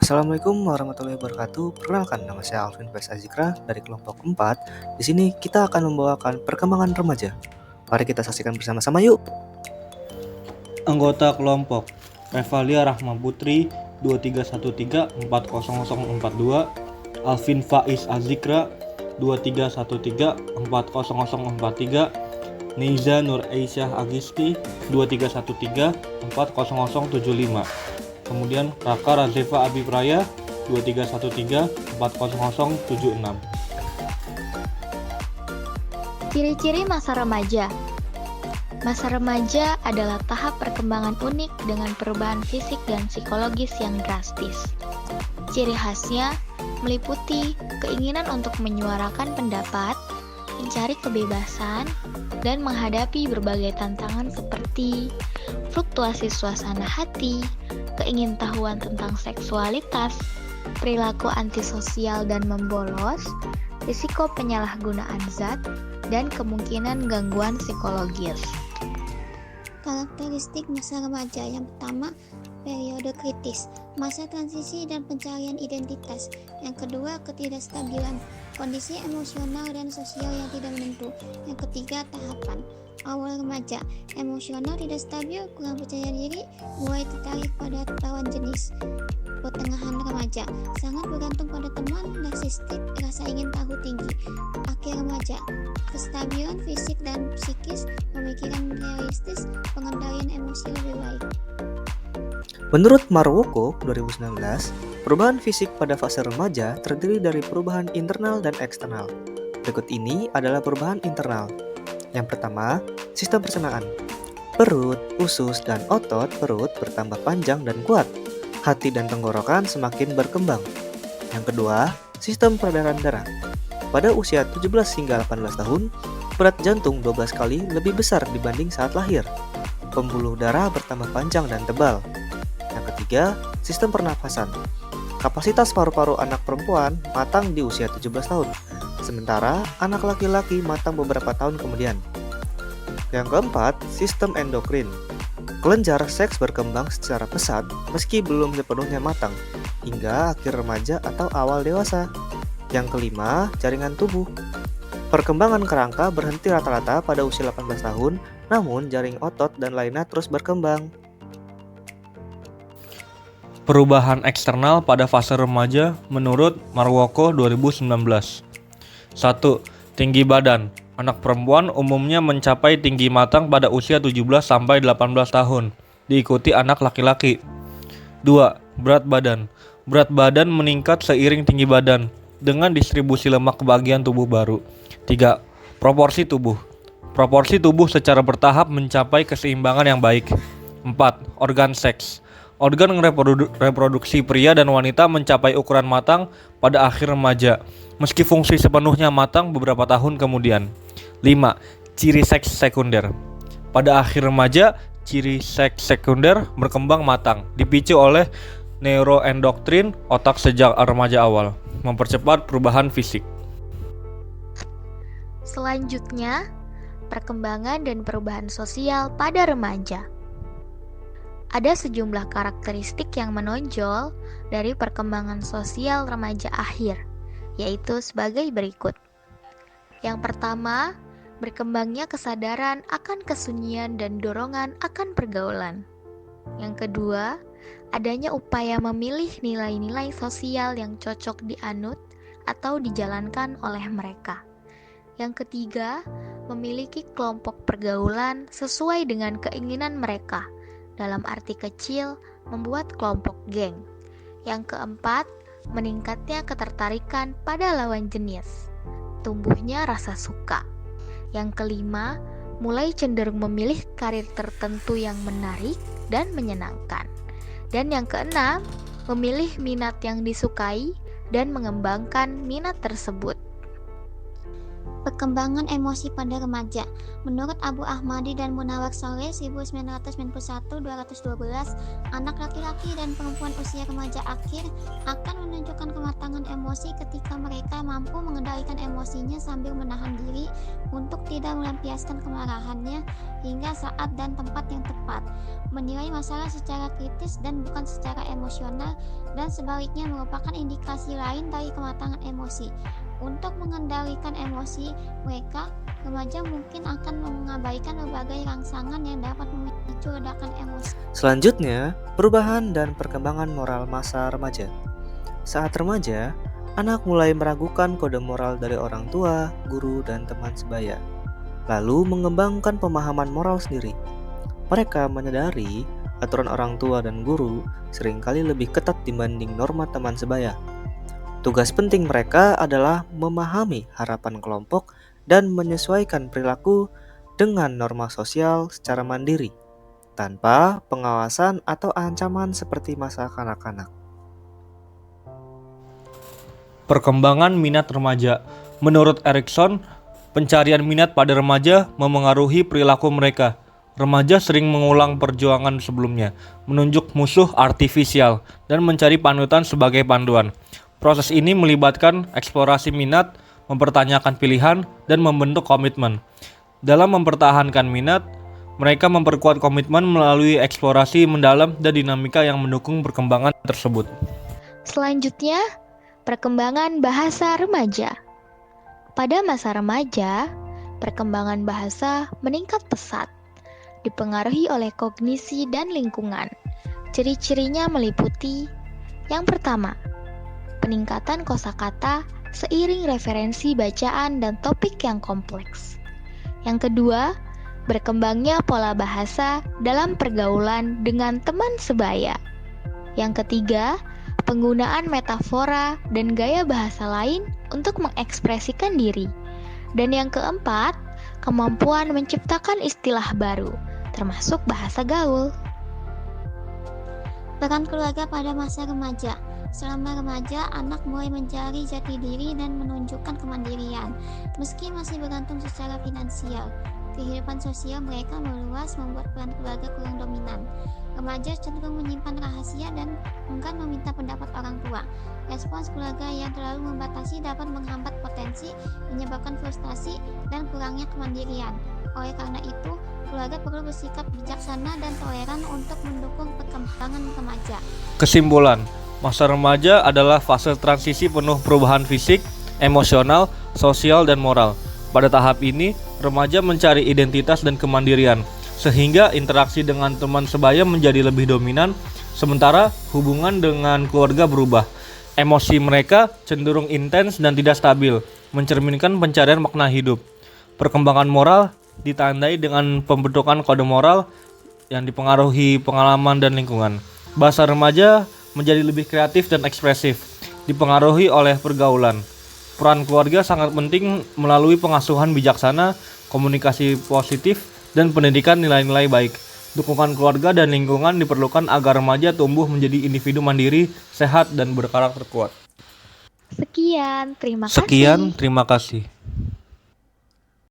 Assalamualaikum warahmatullahi wabarakatuh. Perkenalkan, nama saya Alvin Faiz Azikra dari kelompok 4. Di sini kita akan membawakan perkembangan remaja. Mari kita saksikan bersama-sama yuk. Anggota kelompok: Revalia Rahma Putri 2313400042, Alvin Faiz Azikra 2313400043, Neiza Nur Aisyah Agisti 2313400075. Kemudian Raka Razeva Abipraya 2313400076. Ciri-ciri masa remaja. Masa remaja adalah tahap perkembangan unik dengan perubahan fisik dan psikologis yang drastis. Ciri khasnya meliputi keinginan untuk menyuarakan pendapat, mencari kebebasan, dan menghadapi berbagai tantangan seperti fluktuasi suasana hati, keingintahuan tentang seksualitas, perilaku antisosial dan membolos, risiko penyalahgunaan zat, dan kemungkinan gangguan psikologis. Karakteristik masa remaja. Yang pertama, periode kritis, masa transisi dan pencarian identitas. Yang kedua, ketidakstabilan, kondisi emosional dan sosial yang tidak menentu. Yang ketiga, tahapan awal remaja, emosional tidak stabil, kurang percaya diri, mulai tertarik pada lawan jenis. Pertengahan remaja, sangat bergantung pada teman, narsistik, rasa ingin tahu tinggi. Akhir remaja, kestabilan fisik dan psikis, pemikiran realistis, pengendalian emosi lebih baik. Menurut Marwoko 2019, perubahan fisik pada fase remaja terdiri dari perubahan internal dan eksternal. Berikut ini adalah perubahan internal. Yang pertama, sistem pencernaan. Perut, usus, dan otot perut bertambah panjang dan kuat. Hati dan tenggorokan semakin berkembang. Yang kedua, sistem peredaran darah. Pada usia 17 hingga 18 tahun, berat jantung 12 kali lebih besar dibanding saat lahir. Pembuluh darah bertambah panjang dan tebal. Yang ketiga, sistem pernafasan. Kapasitas paru-paru anak perempuan matang di usia 17 tahun, sementara anak laki-laki matang beberapa tahun kemudian. Yang keempat, sistem endokrin. Kelenjar seks berkembang secara pesat meski belum sepenuhnya matang, hingga akhir remaja atau awal dewasa. Yang kelima, jaringan tubuh. Perkembangan kerangka berhenti rata-rata pada usia 18 tahun, namun jaring otot dan lainnya terus berkembang. Perubahan eksternal pada fase remaja menurut Marwoko 2019. 1. Tinggi badan. Anak perempuan umumnya mencapai tinggi matang pada usia 17-18 tahun, diikuti anak laki-laki. 2. Berat badan. Berat badan meningkat seiring tinggi badan, dengan distribusi lemak ke bagian tubuh baru. 3. Proporsi tubuh. Proporsi tubuh secara bertahap mencapai keseimbangan yang baik. 4. Organ seks. Organ reproduksi pria dan wanita mencapai ukuran matang pada akhir remaja, meski fungsi sepenuhnya matang beberapa tahun kemudian. 5. Ciri seks sekunder. Pada akhir remaja, ciri seks sekunder berkembang matang, dipicu oleh neuroendoktrin otak sejak remaja awal, mempercepat perubahan fisik. Selanjutnya, perkembangan dan perubahan sosial pada remaja. Ada sejumlah karakteristik yang menonjol dari perkembangan sosial remaja akhir, yaitu sebagai berikut. Yang pertama, berkembangnya kesadaran akan kesunyian dan dorongan akan pergaulan. Yang kedua, adanya upaya memilih nilai-nilai sosial yang cocok dianut atau dijalankan oleh mereka. Yang ketiga, memiliki kelompok pergaulan sesuai dengan keinginan mereka, dalam arti kecil, membuat kelompok geng. Yang keempat, meningkatnya ketertarikan pada lawan jenis, tumbuhnya rasa suka. Yang kelima, mulai cenderung memilih karir tertentu yang menarik dan menyenangkan. Dan yang keenam, memilih minat yang disukai dan mengembangkan minat tersebut. Perkembangan emosi pada remaja. Menurut Abu Ahmadi dan Munawar Saleh 1991-212, anak laki-laki dan perempuan usia remaja akhir akan menunjukkan kematangan emosi ketika mereka mampu mengendalikan emosinya sambil menahan diri untuk tidak melampiaskan kemarahannya hingga saat dan tempat yang tepat, menilai masalah secara kritis dan bukan secara emosional, dan sebaliknya merupakan indikasi lain dari kematangan emosi. Untuk mengendalikan emosi mereka, remaja mungkin akan mengabaikan berbagai rangsangan yang dapat memicu ledakan emosi. Selanjutnya, perubahan dan perkembangan moral masa remaja. Saat remaja, anak mulai meragukan kode moral dari orang tua, guru, dan teman sebaya, lalu mengembangkan pemahaman moral sendiri. Mereka menyadari aturan orang tua dan guru seringkali lebih ketat dibanding norma teman sebaya. Tugas penting mereka adalah memahami harapan kelompok dan menyesuaikan perilaku dengan norma sosial secara mandiri, tanpa pengawasan atau ancaman seperti masa kanak-kanak. Perkembangan minat remaja. Menurut Erikson, pencarian minat pada remaja memengaruhi perilaku mereka. Remaja sering mengulang perjuangan sebelumnya, menunjuk musuh artifisial, dan mencari panutan sebagai panduan. Proses ini melibatkan eksplorasi minat, mempertanyakan pilihan, dan membentuk komitmen. Dalam mempertahankan minat, mereka memperkuat komitmen melalui eksplorasi mendalam dan dinamika yang mendukung perkembangan tersebut. Selanjutnya, perkembangan bahasa remaja. Pada masa remaja, perkembangan bahasa meningkat pesat, dipengaruhi oleh kognisi dan lingkungan. Ciri-cirinya meliputi: yang pertama, peningkatan kosakata seiring referensi bacaan dan topik yang kompleks. Yang kedua, berkembangnya pola bahasa dalam pergaulan dengan teman sebaya. Yang ketiga, penggunaan metafora dan gaya bahasa lain untuk mengekspresikan diri. Dan yang keempat, kemampuan menciptakan istilah baru, termasuk bahasa gaul. Peran keluarga pada masa remaja. Selama remaja, anak mulai mencari jati diri dan menunjukkan kemandirian. Meski masih bergantung secara finansial, kehidupan sosial mereka meluas membuat peran keluarga kurang dominan. Remaja cenderung menyimpan rahasia dan enggan meminta pendapat orang tua. Respons keluarga yang terlalu membatasi dapat menghambat potensi, menyebabkan frustasi dan kurangnya kemandirian. Oleh karena itu, keluarga perlu bersikap bijaksana dan toleran untuk mendukung perkembangan remaja. Kesimpulan, masa remaja adalah fase transisi penuh perubahan fisik, emosional, sosial, dan moral. Pada tahap ini, remaja mencari identitas dan kemandirian, sehingga interaksi dengan teman sebaya menjadi lebih dominan, sementara hubungan dengan keluarga berubah. Emosi mereka cenderung intens dan tidak stabil, mencerminkan pencarian makna hidup. Perkembangan moral ditandai dengan pembentukan kode moral yang dipengaruhi pengalaman dan lingkungan. Bahasa remaja menjadi lebih kreatif dan ekspresif, dipengaruhi oleh pergaulan. Peran keluarga sangat penting melalui pengasuhan bijaksana, komunikasi positif, dan pendidikan nilai-nilai baik. Dukungan keluarga dan lingkungan diperlukan agar remaja tumbuh menjadi individu mandiri, sehat, dan berkarakter kuat. Sekian, terima kasih. Terima kasih.